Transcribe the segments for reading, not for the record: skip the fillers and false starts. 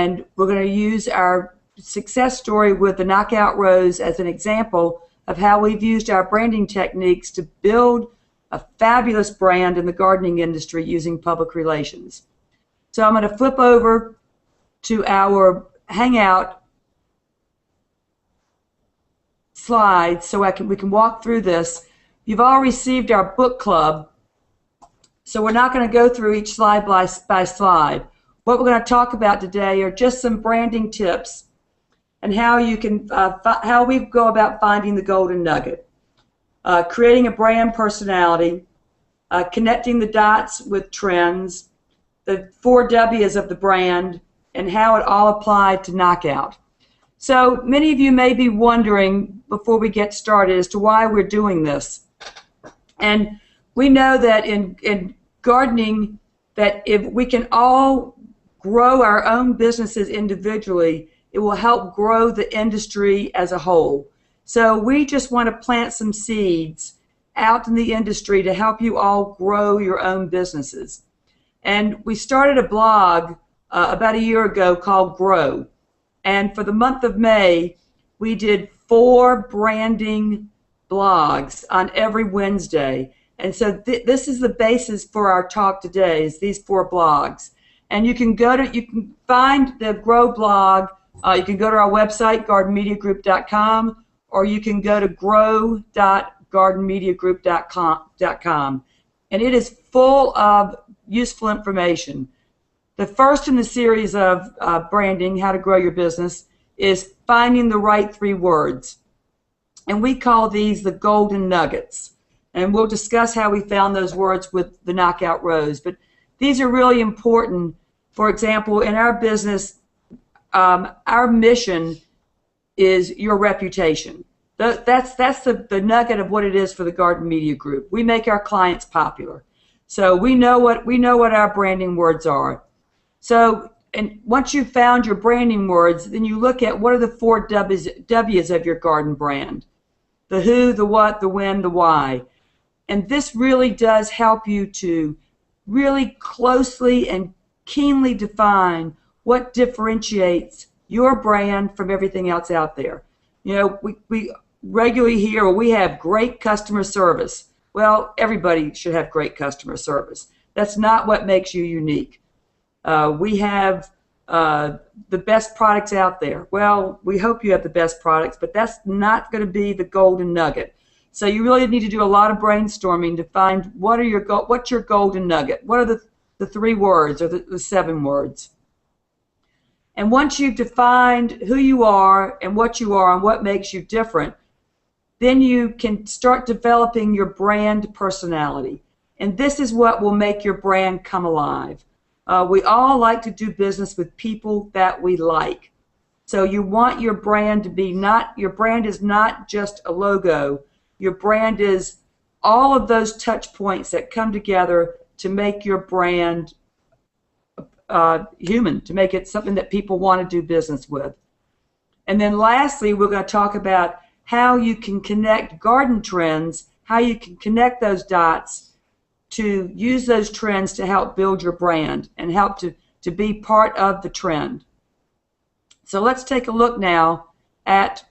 And we're going to use our success story with the Knockout Rose as an example of how we've used our branding techniques to build a fabulous brand in the gardening industry using public relations. So I'm going to flip over to our Hangout slides so we can walk through this. You've all received our book club, so we're not going to go through each slide by slide. What we're going to talk about today are just some branding tips and how you can how we go about finding the golden nugget, creating a brand personality, connecting the dots with trends, the 4 W's of the brand, and how it all applied to Knockout. So many of you may be wondering before we get started as to why we're doing this. And we know that in gardening that if we can all grow our own businesses individually, it will help grow the industry as a whole. So we just want to plant some seeds out in the industry to help you all grow your own businesses. And we started a blog about a year ago called Grow. And for the month of May, we did 4 branding blogs on every Wednesday. And so this is the basis for our talk today, is these 4 blogs. And you can find the Grow blog. You can go to our website, gardenmediagroup.com, or you can go to grow.gardenmediagroup.com. And it is full of useful information. The first in the series of branding, how to grow your business, is finding the right 3 words. And we call these the golden nuggets. And we'll discuss how we found those words with the Knockout Rose. But these are really important. For example, in our business, our mission is your reputation. That's the nugget of what it is for the Garden Media Group. We make our clients popular. So we know what our branding words are. So, and once you've found your branding words, then you look at what are the 4 W's of your garden brand. The who, the what, the when, the why. And this really does help you to really closely and keenly define what differentiates your brand from everything else out there. You know, we regularly hear, well, we have great customer service. Well, everybody should have great customer service. That's not what makes you unique. We have the best products out there. Well, we hope you have the best products, but that's not going to be the golden nugget. So you really need to do a lot of brainstorming to find what's your golden nugget. What are the 3 words or the 7 words? And once you've defined who you are and what makes you different, then you can start developing your brand personality. And this is what will make your brand come alive. We all like to do business with people that we like. So you want your brand to be your brand is not just a logo. Your brand is all of those touch points that come together to make your brand human, to make it something that people want to do business with. And then lastly, we're going to talk about how you can connect garden trends, how you can connect those dots to use those trends to help build your brand and help to be part of the trend. So let's take a look now at,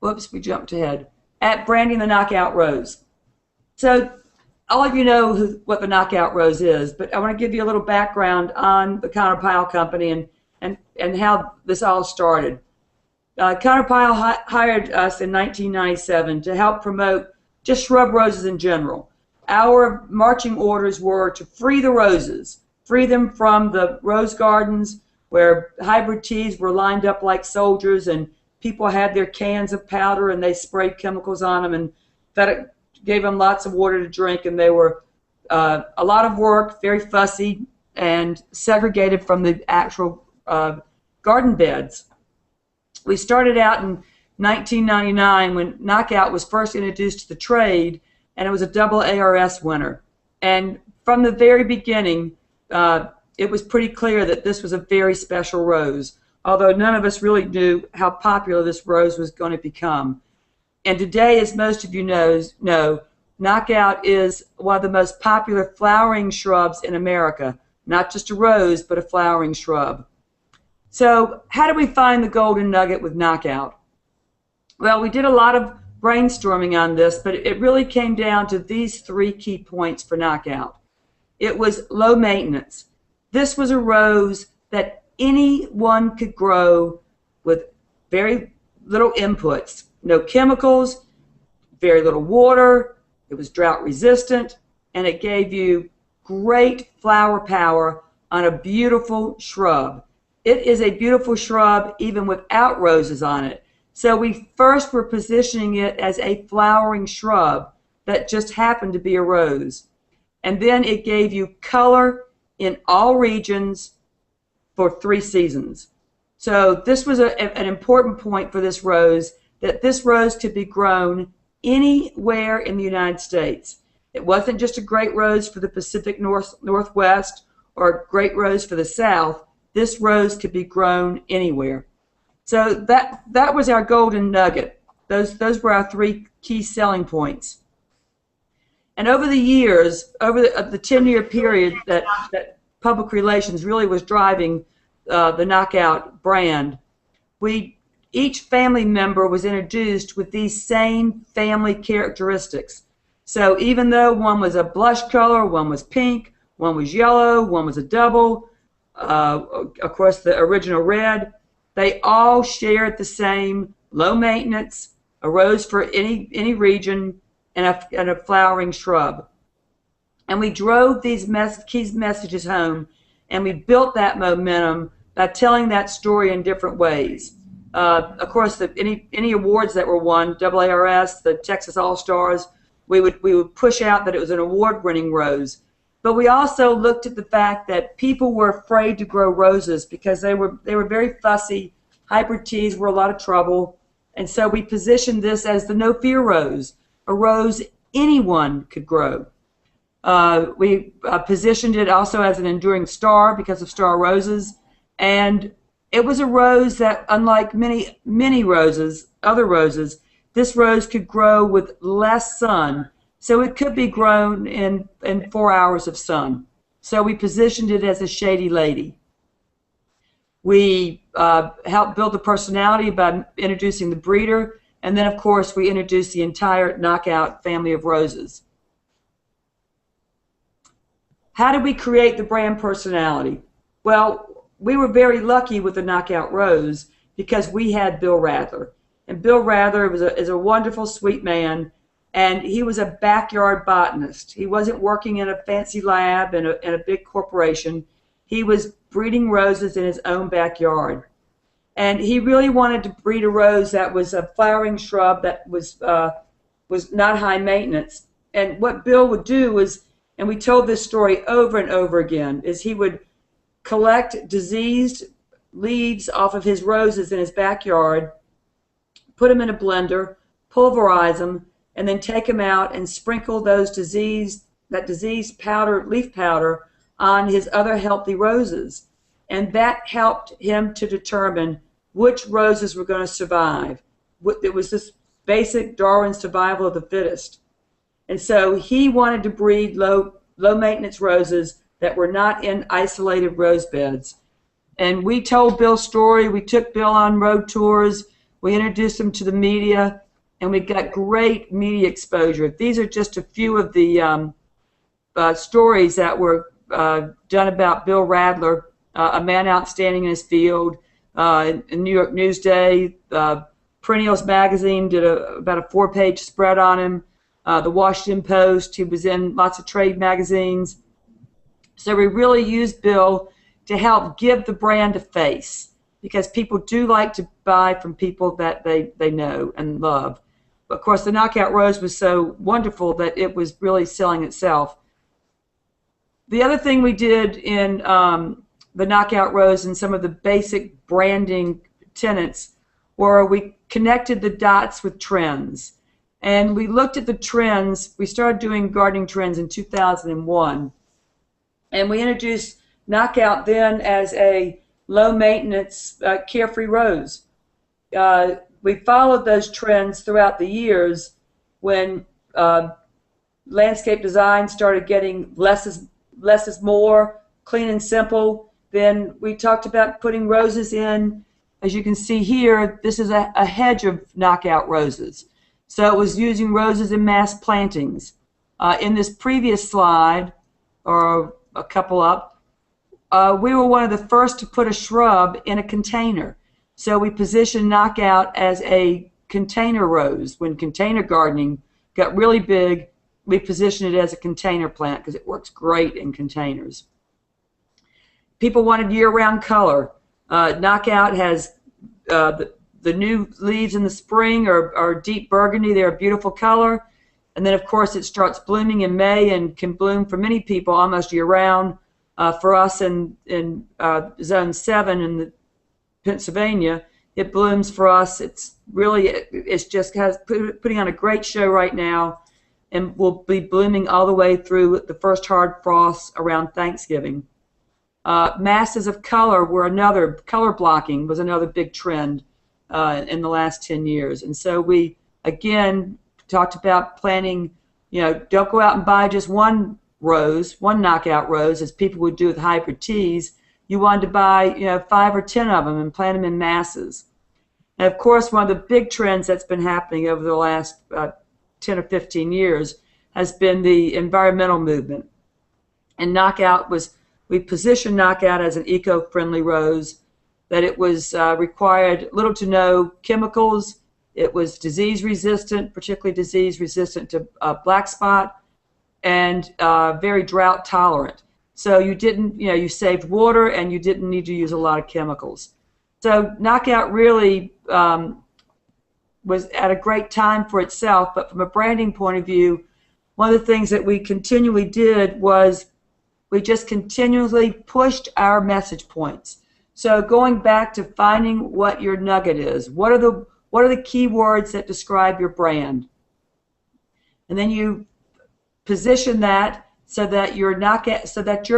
whoops, we jumped ahead, at branding the Knockout Rose. So all of you know what the Knockout Rose is, but I want to give you a little background on the Connor Pyle Company and how this all started. Connor Pyle hired us in 1997 to help promote just shrub roses in general. Our marching orders were to free the roses, free them from the rose gardens where hybrid teas were lined up like soldiers and people had their cans of powder and they sprayed chemicals on them and gave them lots of water to drink, and they were a lot of work, very fussy, and segregated from the actual garden beds. We started out in 1999 when Knockout was first introduced to the trade, and it was a double ARS winner. And from the very beginning, it was pretty clear that this was a very special rose, although none of us really knew how popular this rose was going to become. And today, as most of you know, Knockout is one of the most popular flowering shrubs in America. not just a rose, but a flowering shrub. So how do we find the golden nugget with Knockout? Well, we did a lot of brainstorming on this, but it really came down to these 3 key points for Knockout. It was low maintenance. This was a rose that anyone could grow with very little inputs, no chemicals, very little water. It was drought resistant, and it gave you great flower power on a beautiful shrub. It is a beautiful shrub even without roses on it. So we first were positioning it as a flowering shrub that just happened to be a rose. And then it gave you color in all regions for 3 seasons. So this was an important point for this rose, that this rose could be grown anywhere in the United States. It wasn't just a great rose for the Pacific Northwest or a great rose for the South. This rose could be grown anywhere. So that was our golden nugget. Those were our 3 key selling points. And over the years, over the 10-year period that public relations really was driving the Knockout brand, each family member was introduced with these same family characteristics. So even though one was a blush color, one was pink, one was yellow, one was a double, of course the original red, they all shared the same low maintenance, a rose for any region, and a flowering shrub. And we drove these key messages home, and we built that momentum by telling that story in different ways. Of course, any awards that were won, AARS, the Texas All-Stars, we would push out that it was an award-winning rose. But we also looked at the fact that people were afraid to grow roses because they were very fussy. Hybrid teas were a lot of trouble. And so we positioned this as the no-fear rose, a rose anyone could grow. We positioned it also as an enduring star because of star roses. And it was a rose that, unlike many roses, other roses, this rose could grow with less sun. So it could be grown in 4 hours of sun. So we positioned it as a shady lady. We helped build the personality by introducing the breeder. And then, of course, we introduced the entire Knockout family of roses. How did we create the brand personality? Well, we were very lucky with the Knockout rose because we had Bill Radler. And Bill Radler is a wonderful, sweet man, and he was a backyard botanist. He wasn't working in a fancy lab in a big corporation. He was breeding roses in his own backyard. And he really wanted to breed a rose that was a flowering shrub that was not high maintenance. And what Bill would do was, and we told this story over and over again, is he would collect diseased leaves off of his roses in his backyard, put them in a blender, pulverize them, and then take them out and sprinkle that diseased powder, leaf powder, on his other healthy roses. And that helped him to determine which roses were going to survive. It was this basic Darwin survival of the fittest. And so he wanted to breed low maintenance roses that were not in isolated rose beds. And we told Bill's story. We took Bill on road tours. We introduced him to the media, and we got great media exposure. These are just a few of the stories that were done about Bill Radler, a man outstanding in his field. In New York Newsday, Perennials magazine did about a 4-page spread on him. The Washington Post, he was in lots of trade magazines. So we really used Bill to help give the brand a face, because people do like to buy from people that they know and love. But of course, the Knockout Rose was so wonderful that it was really selling itself. The other thing we did in the Knockout Rose and some of the basic branding tenets were we connected the dots with trends. And we looked at the trends. We started doing gardening trends in 2001. And we introduced Knockout then as a low-maintenance, carefree rose. We followed those trends throughout the years when landscape design started getting less is more, clean and simple. Then we talked about putting roses in. As you can see here, this is a hedge of knockout roses. So it was using roses in mass plantings. In this previous slide, or a couple up, we were one of the first to put a shrub in a container. So we positioned knockout as a container rose. When container gardening got really big, we positioned it as a container plant because it works great in containers. People wanted year-round color. Knockout has the new leaves in the spring are deep burgundy. They're a beautiful color. And then, of course, it starts blooming in May and can bloom for many people almost year-round. For us in Zone 7 in Pennsylvania, it blooms for us. It's just putting on a great show right now, and will be blooming all the way through the first hard frosts around Thanksgiving. Masses of color color blocking was another big trend in the last 10 years. And so we, again, talked about planting, don't go out and buy just one knockout rose, as people would do with hybrid teas. You wanted to buy, 5 or 10 of them and plant them in masses. And of course, one of the big trends that's been happening over the last 10 or 15 years has been the environmental movement. And we positioned knockout as an eco-friendly rose, that it was required little to no chemicals. It was disease resistant, particularly disease resistant to black spot, and very drought tolerant. So you didn't, you saved water, and you didn't need to use a lot of chemicals. So knockout really was at a great time for itself, but from a branding point of view, one of the things that we continually did was we just continually pushed our message points. So going back to finding what your nugget is, what are the key words that describe your brand? And then you position that so that your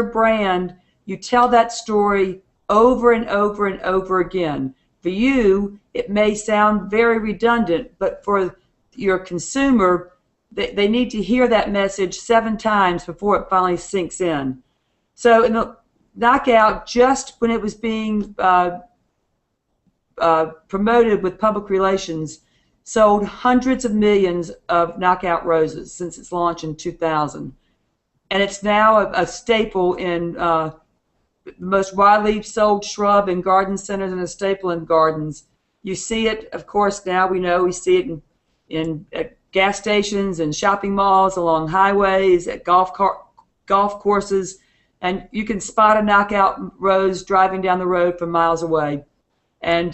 brand, you tell that story over and over and over again. For you, it may sound very redundant, but for your consumer, they need to hear that message 7 times before it finally sinks in. So in the knockout, just when it was being promoted with public relations, sold hundreds of millions of knockout roses since its launch in 2000. And it's now a staple in the most widely sold shrub in garden centers and a staple in gardens. You see it, of course, now we see it in gas stations and shopping malls, along highways, at golf courses, and you can spot a knockout rose driving down the road from miles away. And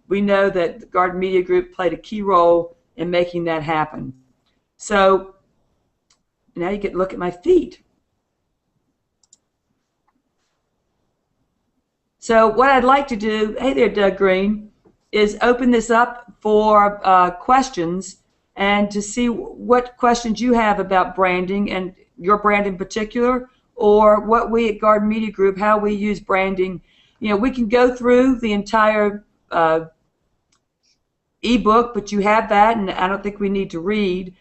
we know that the Garden Media Group played a key role in making that happen. So now you get to look at my feet. So what I'd like to do, hey there, Doug Green, is open this up for questions, and to see what questions you have about branding, and your brand in particular, or what we at Garden Media Group, how we use branding. We can go through the entire ebook, but you have that, and I don't think we need to read.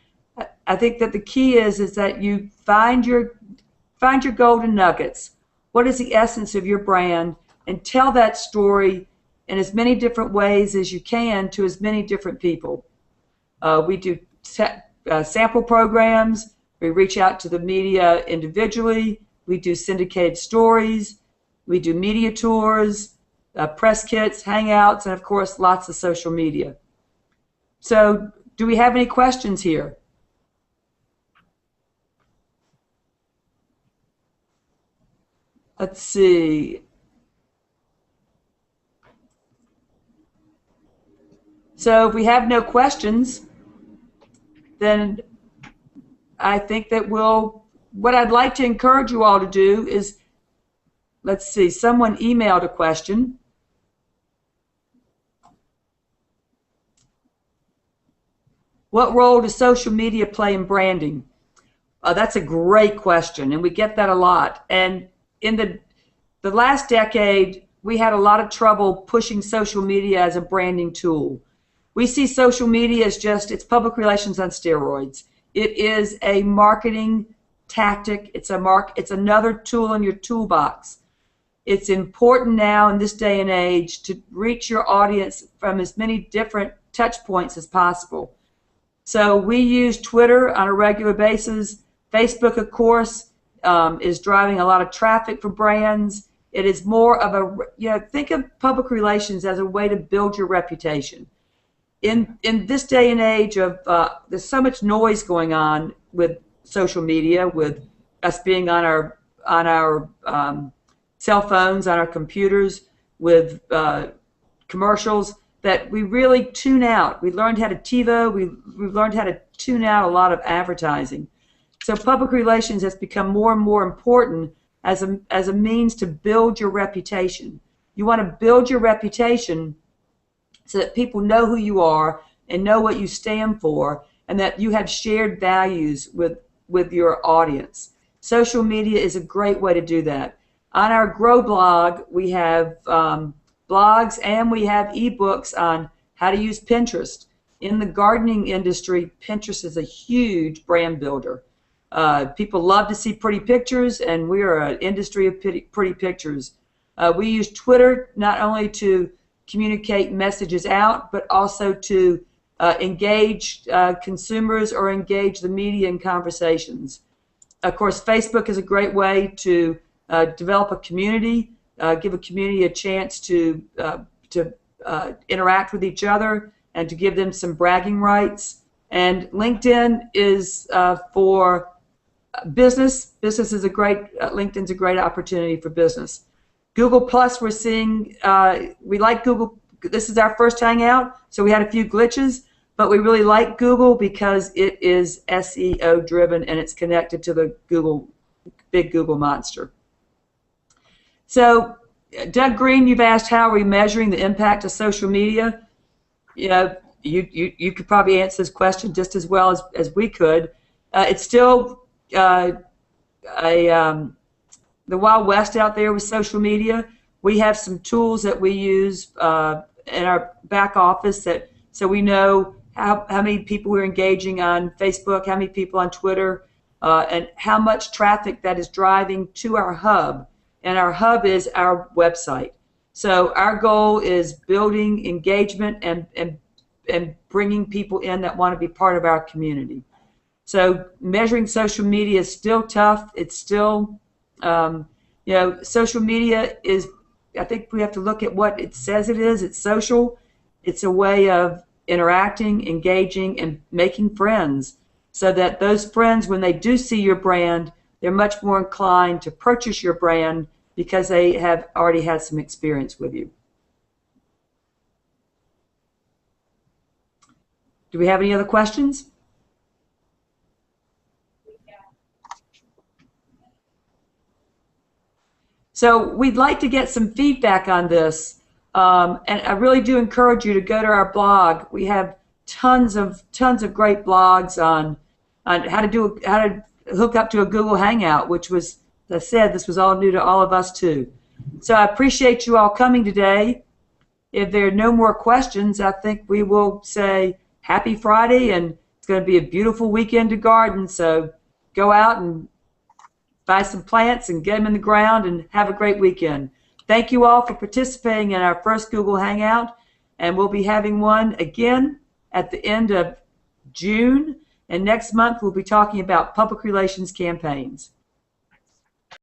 I think that the key is that you find your golden nuggets. What is the essence of your brand? And tell that story in as many different ways as you can to as many different people. We do sample programs. We reach out to the media individually. We do syndicated stories. We do media tours, press kits, hangouts, and of course lots of social media. So do we have any questions here? Let's see. So if we have no questions, then I think that what I'd like to encourage you all to do is, let's see, someone emailed a question. What role does social media play in branding? That's a great question, and we get that a lot. And in the last decade, we had a lot of trouble pushing social media as a branding tool. We see social media as it's public relations on steroids. It is a marketing tactic. It's another tool in your toolbox. It's important now in this day and age to reach your audience from as many different touch points as possible. So we use Twitter on a regular basis. Facebook, of course, is driving a lot of traffic for brands. It is more of a, think of public relations as a way to build your reputation. In this day and age of, there's so much noise going on with social media, with us being on our cell phones, on our computers, with commercials, that we really tune out. We learned how to TiVo. We've learned how to tune out a lot of advertising. So public relations has become more and more important as a means to build your reputation. You want to build your reputation so that people know who you are and know what you stand for, and that you have shared values with your audience. Social media is a great way to do that. On our Grow blog, we have blogs and we have ebooks on how to use Pinterest. In the gardening industry, Pinterest is a huge brand builder. People love to see pretty pictures, and we are an industry of pretty pictures. We use Twitter not only to communicate messages out, but also to engage consumers or engage the media in conversations. Of course, Facebook is a great way to develop a community, give a community a chance to interact with each other and to give them some bragging rights. And LinkedIn is for business. Business is LinkedIn's a great opportunity for business. Google Plus, we're seeing, we like Google. This is our first Hangout, so we had a few glitches, but we really like Google because it is SEO driven and it's connected to the big Google monster. So, Doug Green, you've asked how are we measuring the impact of social media. You could probably answer this question just as well as we could. It's still the Wild West out there with social media. We have some tools that we use in our back office so we know how many people we're engaging on Facebook, how many people on Twitter, and how much traffic that is driving to our hub. And our hub is our website. So our goal is building engagement and bringing people in that want to be part of our community. So measuring social media is still tough. It's still, social media is, I think we have to look at what it says it is. It's social. It's a way of interacting, engaging, and making friends so that those friends, when they do see your brand, they're much more inclined to purchase your brand because they have already had some experience with you. Do we have any other questions? So we'd like to get some feedback on this, and I really do encourage you to go to our blog. We have tons of great blogs on how to hook up to a Google Hangout, which was, as I said, this was all new to all of us too. So I appreciate you all coming today. If there are no more questions, I think we will say happy Friday, and it's going to be a beautiful weekend to garden. So go out and buy some plants and get them in the ground and have a great weekend. Thank you all for participating in our first Google Hangout, and we'll be having one again at the end of June, and next month we'll be talking about public relations campaigns.